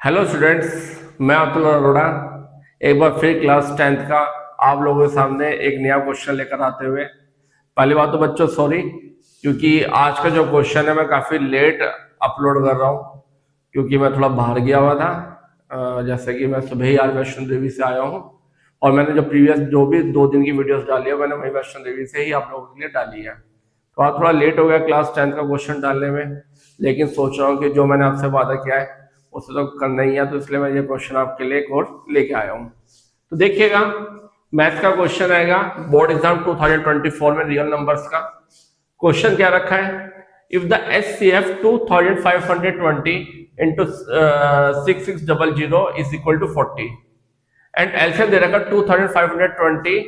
Hello students, मैं अतुल अरोड़ा एक बार फिर क्लास 10th का आप लोगों के सामने एक नया क्वेश्चन लेकर आते हुए। पहली बात तो बच्चों सॉरी, क्योंकि आज का जो क्वेश्चन है मैं काफ़ी लेट अपलोड कर रहा हूँ क्योंकि मैं थोड़ा बाहर गया हुआ था। जैसे कि मैं सुबह ही आज वैष्णो देवी से आया हूँ और मैंने जो प्रीवियस जो भी 2 दिन की वीडियोस डाली है मैंने वही वैष्णो देवी से ही आप लोगों के लिए डाली है। तो आज थोड़ा लेट हो गया क्लास 10th का क्वेश्चन डालने में, लेकिन सोच रहा हूँ कि जो मैंने आपसे वादा किया है उसे तो करना ही है, तो इसलिए मैं ये क्वेश्चन आपके लिए एक और लेके आया हूँ। तो देखिएगा, मैथ्स का क्वेश्चन आएगा बोर्ड एग्जाम 2024 में रियल नंबर्स का। क्वेश्चन क्या रखा है, if the HCF 2520 into 6600 is equal to 40 and LCM दे रखा 2520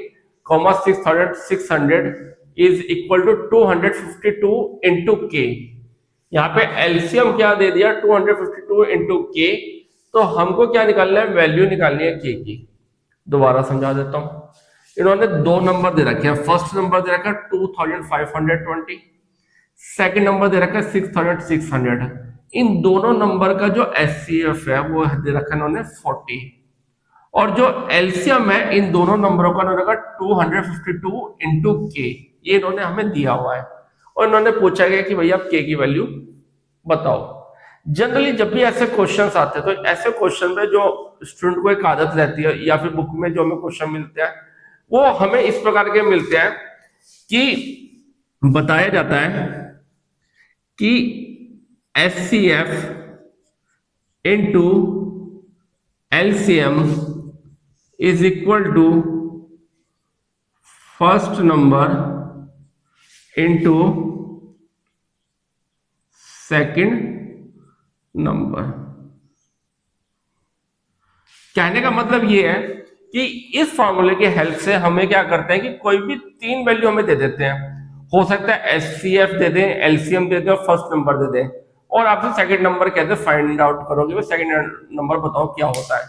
6600 इज इक्वल टू 252 इंटू के। यहाँ पे एलसीएम क्या दे दिया 252 इंटू के, तो हमको क्या निकालना है, वैल्यू निकालनी है के की। दोबारा समझा देता हूं। इन्होंने दो नंबर दे रखे हैं, फर्स्ट नंबर दे रखा है 2520, सेकंड नंबर दे रखा है 6600। इन दोनों नंबर का जो एचसीएफ है वो दे रखा है इन्होंने 40 और जो एलसीएम है इन दोनों नंबरों का इन्होंने रखा 252 इंटू के, ये इन्होंने हमें दिया हुआ है और इन्होंने पूछा गया कि भैया आप के की वैल्यू बताओ। जनरली जब भी ऐसे क्वेश्चंस आते हैं तो ऐसे क्वेश्चन में जो स्टूडेंट को एक आदत रहती है या फिर बुक में जो हमें क्वेश्चन मिलते हैं वो हमें इस प्रकार के मिलते हैं कि बताया जाता है कि HCF into LCM is equal to first number into second number. कहने का मतलब ये है कि इस फॉर्मूले की हेल्प से हमें क्या करते हैं कि कोई भी तीन वैल्यू हमें दे देते हैं। हो सकता है एचसीएफ दे दें, एलसीएम दे दें और फर्स्ट नंबर दे दें और आपसे सेकंड नंबर कहते हैं फाइंड आउट करोगे, सेकंड नंबर बताओ क्या होता है।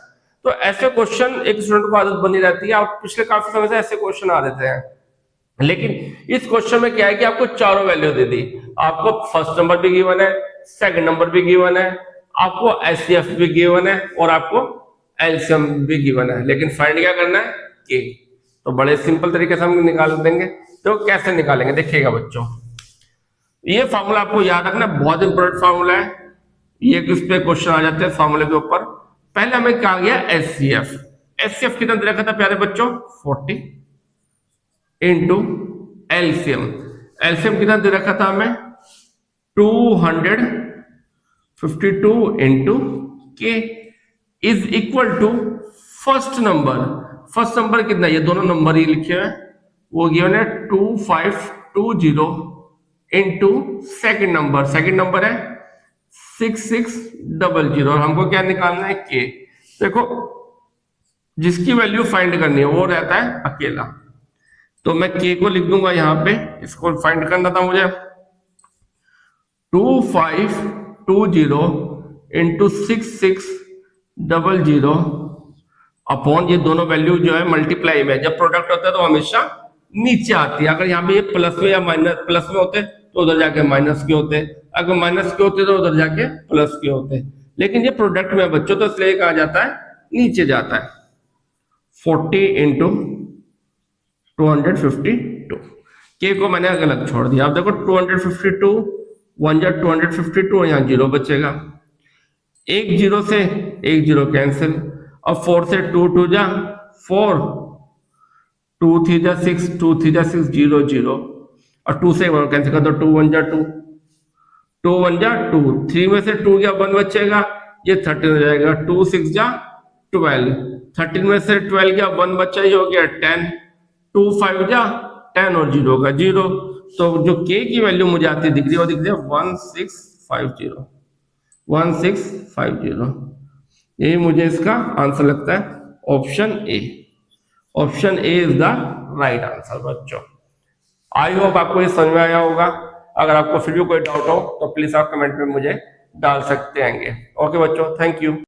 तो ऐसे क्वेश्चन एक स्टूडेंट को आदत बनी रहती है, आप पिछले काफी समय से ऐसे क्वेश्चन आ देते हैं। लेकिन इस क्वेश्चन में क्या है कि आपको चारों वैल्यू दे दी, आपको फर्स्ट नंबर भी गिवन है, सेकंड नंबर भी गिवन है, आपको एचसीएफ भी गिवन है और आपको एलसीएम भी गिवन है, लेकिन फाइंड क्या करना है के। तो बड़े सिंपल तरीके से हम निकाल देंगे। तो कैसे निकालेंगे देखिएगा बच्चों, ये फॉर्मूला आपको याद रखना, बहुत इंपॉर्टेंट फॉर्मूला है ये। किस पे क्वेश्चन आ जाते हैं फॉर्मूले के ऊपर। पहले हमें कहा गया एचसीएफ, एचसीएफ कितना दे रखा था प्यारे बच्चों 40 इंटू एलसीएम, एलसीएम कितना दे रखा था हमें 252 into K is equal to first number. First number कितना, ये दोनों नंबर ही लिखे हुए वो गिवन है 2520 into second number, second number है 6600 और हमको क्या निकालना है के। देखो जिसकी वैल्यू फाइंड करनी है वो रहता है अकेला, तो मैं के को लिख दूंगा यहां पे, इसको फाइंड करना था मुझे 2520 इंटू 6600 अपॉन ये दोनों वैल्यू जो है मल्टीप्लाई में, जब प्रोडक्ट होता है तो हमेशा नीचे आती है। अगर यहाँ पे ये प्लस में या माइनस प्लस में होते तो उधर जाके माइनस के होते, अगर माइनस के होते तो उधर जाके प्लस के होते, लेकिन ये प्रोडक्ट में बच्चों तो इसलिए कहा जाता है नीचे जाता है। 40 इंटू 252 के को मैंने अलग छोड़ दिया। अब देखो 252 1 जा 252 यहाँ जीरो बचेगा, एक जीरो से एक जीरो कैंसिल, अब 4 से 2 2 जा 4, 2 3 जा 6, 2 3 जा 6 0 0 और 2 से 1 कैंसिल कर दो, 2 1 जा 2, 2 1 जा 2, 3 में से 2 गया 1 बचेगा, ये 13 हो जाएगा, 2 6 जा 12, 13 में से 12 गया 1 बचा, ये हो गया 10, 2 5 जा 10 और 0 का 0। तो जो के की वैल्यू मुझे आती दिख रही है वो दिख रही है 1650, 1650। ये मुझे इसका आंसर लगता है option A. Option A is the right answer बच्चों। आई होप आपको ये समझ में आया होगा। अगर आपको फिर भी कोई डाउट हो तो प्लीज आप कमेंट में मुझे डाल सकते हैं। ओके बच्चों, थैंक यू।